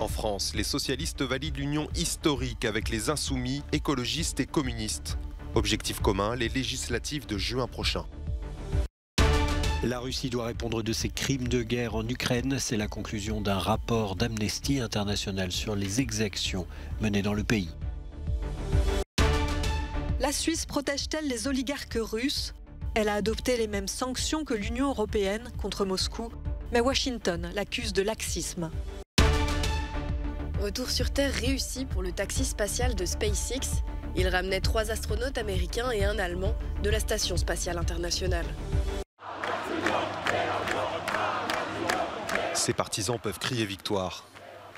En France, les socialistes valident l'union historique avec les insoumis, écologistes et communistes. Objectif commun, les législatives de juin prochain. La Russie doit répondre de ses crimes de guerre en Ukraine. C'est la conclusion d'un rapport d'Amnesty International sur les exactions menées dans le pays. La Suisse protège-t-elle les oligarques russes? Elle a adopté les mêmes sanctions que l'Union européenne contre Moscou, mais Washington l'accuse de laxisme. Retour sur Terre réussi pour le taxi spatial de SpaceX. Il ramenait 3 astronautes américains et un Allemand de la Station spatiale internationale. Ses partisans peuvent crier victoire.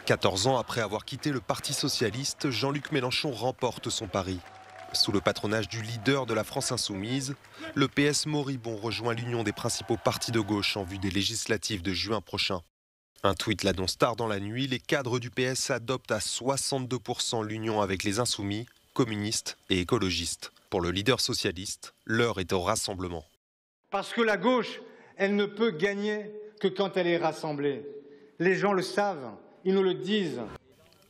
14 ans après avoir quitté le Parti socialiste, Jean-Luc Mélenchon remporte son pari. Sous le patronage du leader de la France insoumise, le PS moribond rejoint l'union des principaux partis de gauche en vue des législatives de juin prochain. Un tweet l'annonce tard dans la nuit, les cadres du PS adoptent à 62% l'union avec les insoumis, communistes et écologistes. Pour le leader socialiste, l'heure est au rassemblement. Parce que la gauche, elle ne peut gagner que quand elle est rassemblée. Les gens le savent, ils nous le disent.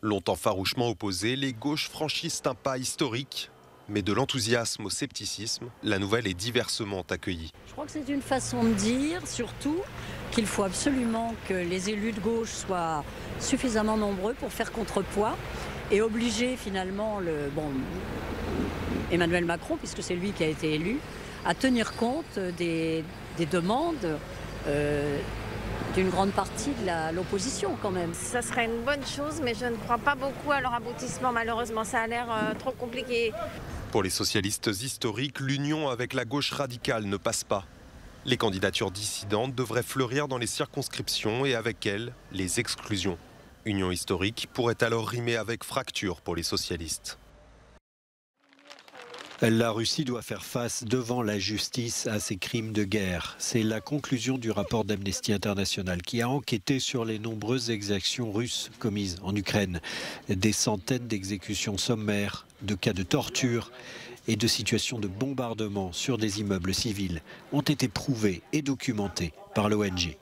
Longtemps farouchement opposés, les gauches franchissent un pas historique. Mais de l'enthousiasme au scepticisme, la nouvelle est diversement accueillie. Je crois que c'est une façon de dire, surtout, qu'il faut absolument que les élus de gauche soient suffisamment nombreux pour faire contrepoids et obliger finalement Emmanuel Macron, puisque c'est lui qui a été élu, à tenir compte des demandes d'une grande partie de l'opposition quand même. Ça serait une bonne chose, mais je ne crois pas beaucoup à leur aboutissement malheureusement. Ça a l'air trop compliqué. Pour les socialistes historiques, l'union avec la gauche radicale ne passe pas. Les candidatures dissidentes devraient fleurir dans les circonscriptions et avec elles, les exclusions. Union historique pourrait alors rimer avec fracture pour les socialistes. La Russie doit faire face devant la justice à ses crimes de guerre. C'est la conclusion du rapport d'Amnesty International qui a enquêté sur les nombreuses exactions russes commises en Ukraine. Des centaines d'exécutions sommaires, de cas de torture et de situations de bombardement sur des immeubles civils ont été prouvées et documentées par l'ONG.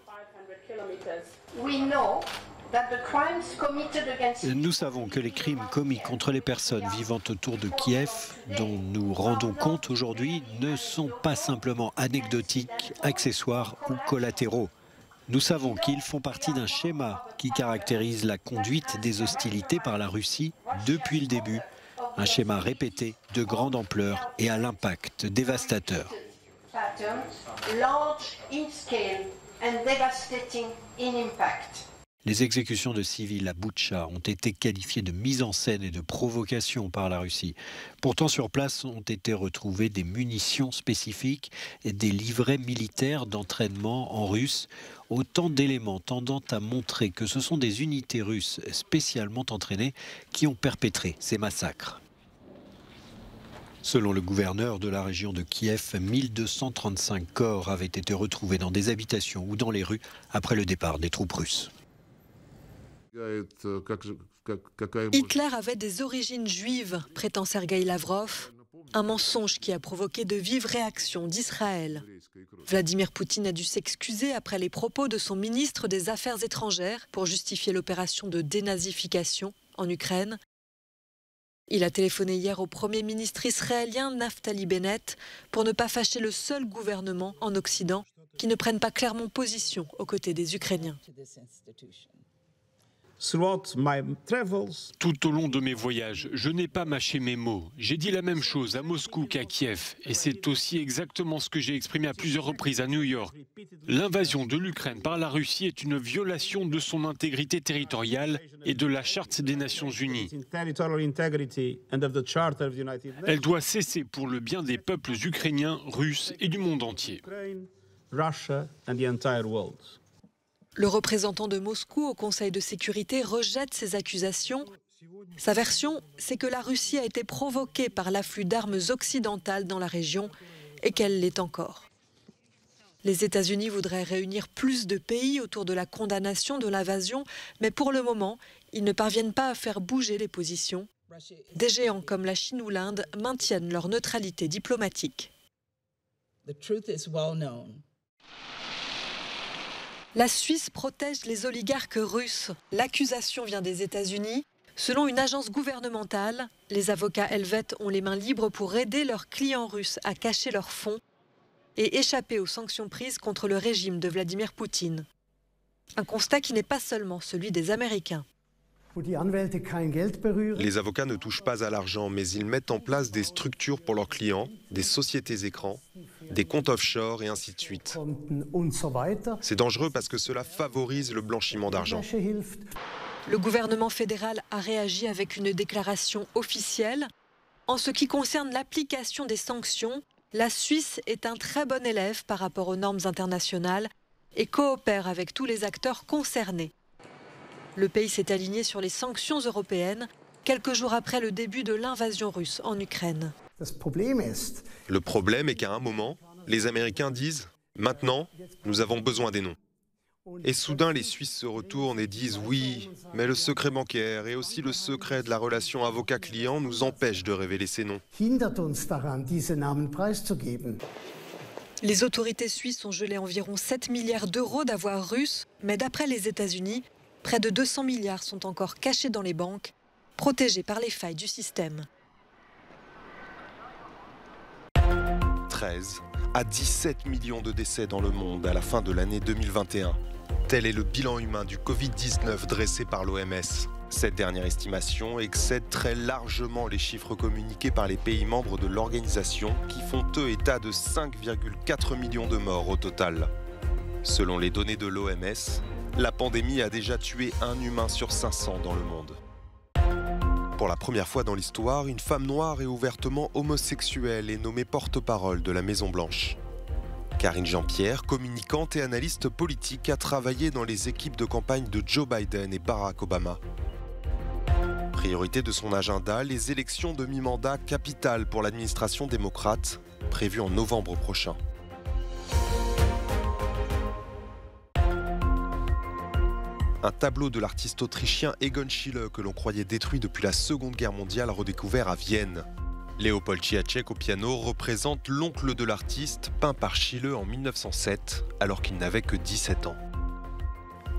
Nous savons que les crimes commis contre les personnes vivant autour de Kiev, dont nous rendons compte aujourd'hui, ne sont pas simplement anecdotiques, accessoires ou collatéraux. Nous savons qu'ils font partie d'un schéma qui caractérise la conduite des hostilités par la Russie depuis le début. Un schéma répété, de grande ampleur et à l'impact dévastateur. Les exécutions de civils à Boutcha ont été qualifiées de mise en scène et de provocation par la Russie. Pourtant, sur place ont été retrouvées des munitions spécifiques et des livrets militaires d'entraînement en russe. Autant d'éléments tendant à montrer que ce sont des unités russes spécialement entraînées qui ont perpétré ces massacres. Selon le gouverneur de la région de Kiev, 1235 corps avaient été retrouvés dans des habitations ou dans les rues après le départ des troupes russes. Hitler avait des origines juives, prétend Sergueï Lavrov, un mensonge qui a provoqué de vives réactions d'Israël. Vladimir Poutine a dû s'excuser après les propos de son ministre des Affaires étrangères pour justifier l'opération de dénazification en Ukraine. Il a téléphoné hier au Premier ministre israélien Naftali Bennett pour ne pas fâcher le seul gouvernement en Occident qui ne prenne pas clairement position aux côtés des Ukrainiens. Tout au long de mes voyages, je n'ai pas mâché mes mots. J'ai dit la même chose à Moscou qu'à Kiev. Et c'est aussi exactement ce que j'ai exprimé à plusieurs reprises à New York. L'invasion de l'Ukraine par la Russie est une violation de son intégrité territoriale et de la Charte des Nations Unies. Elle doit cesser pour le bien des peuples ukrainiens, russes et du monde entier. Le représentant de Moscou au Conseil de sécurité rejette ces accusations. Sa version, c'est que la Russie a été provoquée par l'afflux d'armes occidentales dans la région et qu'elle l'est encore. Les États-Unis voudraient réunir plus de pays autour de la condamnation de l'invasion, mais pour le moment, ils ne parviennent pas à faire bouger les positions. Des géants comme la Chine ou l'Inde maintiennent leur neutralité diplomatique. La Suisse protège les oligarques russes. L'accusation vient des États-Unis. Selon une agence gouvernementale, les avocats helvètes ont les mains libres pour aider leurs clients russes à cacher leurs fonds et échapper aux sanctions prises contre le régime de Vladimir Poutine. Un constat qui n'est pas seulement celui des Américains. Les avocats ne touchent pas à l'argent, mais ils mettent en place des structures pour leurs clients, des sociétés écrans, des comptes offshore et ainsi de suite. C'est dangereux parce que cela favorise le blanchiment d'argent. Le gouvernement fédéral a réagi avec une déclaration officielle. En ce qui concerne l'application des sanctions, la Suisse est un très bon élève par rapport aux normes internationales et coopère avec tous les acteurs concernés. Le pays s'est aligné sur les sanctions européennes quelques jours après le début de l'invasion russe en Ukraine. Le problème est qu'à un moment, les Américains disent « Maintenant, nous avons besoin des noms ». Et soudain, les Suisses se retournent et disent « Oui, mais le secret bancaire et aussi le secret de la relation avocat-client nous empêchent de révéler ces noms ». Les autorités suisses ont gelé environ 7 milliards d'euros d'avoirs russes, mais d'après les États-Unis, près de 200 milliards sont encore cachés dans les banques, protégés par les failles du système. 13 à 17 millions de décès dans le monde à la fin de l'année 2021. Tel est le bilan humain du Covid-19 dressé par l'OMS. Cette dernière estimation excède très largement les chiffres communiqués par les pays membres de l'organisation qui font eux état de 5,4 millions de morts au total. Selon les données de l'OMS, la pandémie a déjà tué un humain sur 500 dans le monde. Pour la première fois dans l'histoire, une femme noire et ouvertement homosexuelle est nommée porte-parole de la Maison-Blanche. Karine Jean-Pierre, communicante et analyste politique, a travaillé dans les équipes de campagne de Joe Biden et Barack Obama. Priorité de son agenda, les élections de mi-mandat capitales pour l'administration démocrate, prévues en novembre prochain. Un tableau de l'artiste autrichien Egon Schiele que l'on croyait détruit depuis la Seconde Guerre mondiale redécouvert à Vienne. Léopold Ciacek au piano représente l'oncle de l'artiste peint par Schiele en 1907 alors qu'il n'avait que 17 ans.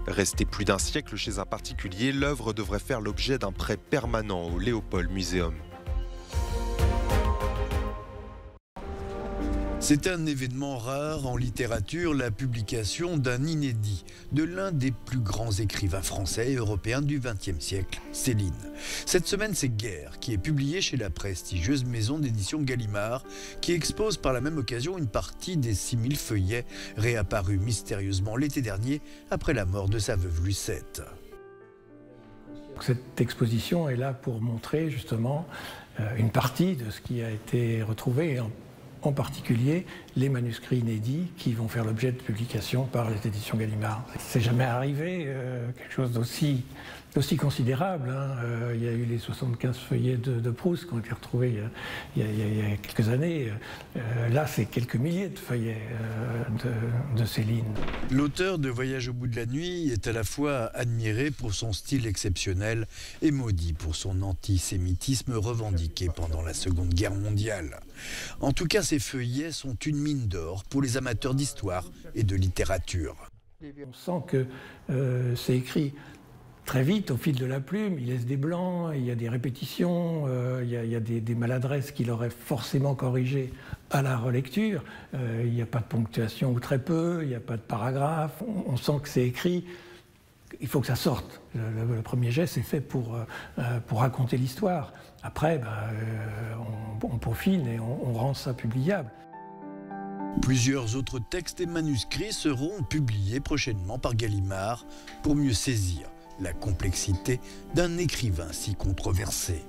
Restée plus d'un siècle chez un particulier, l'œuvre devrait faire l'objet d'un prêt permanent au Léopold Museum. C'est un événement rare en littérature, la publication d'un inédit de l'un des plus grands écrivains français et européens du XXe siècle, Céline. Cette semaine, c'est Guerre, qui est publié chez la prestigieuse maison d'édition Gallimard, qui expose par la même occasion une partie des 6000 feuillets réapparus mystérieusement l'été dernier après la mort de sa veuve Lucette. Cette exposition est là pour montrer justement une partie de ce qui a été retrouvé, en particulier les manuscrits inédits qui vont faire l'objet de publication par les éditions Gallimard. C'est jamais arrivé, quelque chose d'aussi considérable. Il y a eu les 75 feuillets de Proust qui ont été retrouvés il y a quelques années. Là, c'est quelques milliers de feuillets de Céline. L'auteur de Voyage au bout de la nuit est à la fois admiré pour son style exceptionnel et maudit pour son antisémitisme revendiqué pendant la Seconde Guerre mondiale. En tout cas, ces feuillets sont une mine d'or pour les amateurs d'histoire et de littérature. On sent que c'est écrit très vite, au fil de la plume, il laisse des blancs, il y a des répétitions, il y a des maladresses qu'il aurait forcément corrigées à la relecture. Il n'y a pas de ponctuation ou très peu, il n'y a pas de paragraphe. On sent que c'est écrit, il faut que ça sorte. Le premier geste est fait pour raconter l'histoire. Après, on peaufine et on rend ça publiable. Plusieurs autres textes et manuscrits seront publiés prochainement par Gallimard pour mieux saisir la complexité d'un écrivain si controversé.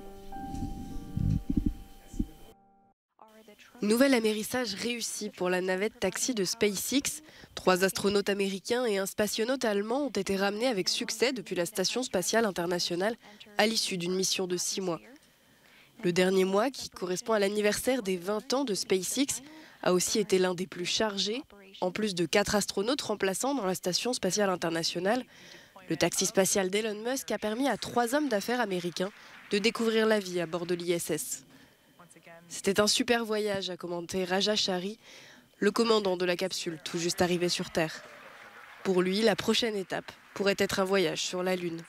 Nouvel amérissage réussi pour la navette taxi de SpaceX. 3 astronautes américains et un spationaute allemand ont été ramenés avec succès depuis la Station spatiale internationale à l'issue d'une mission de 6 mois. Le dernier mois, qui correspond à l'anniversaire des 20 ans de SpaceX, a aussi été l'un des plus chargés. En plus de 4 astronautes remplaçants dans la Station spatiale internationale, le taxi spatial d'Elon Musk a permis à 3 hommes d'affaires américains de découvrir la vie à bord de l'ISS. C'était un super voyage, a commenté Raja Shari, le commandant de la capsule tout juste arrivé sur Terre. Pour lui, la prochaine étape pourrait être un voyage sur la Lune.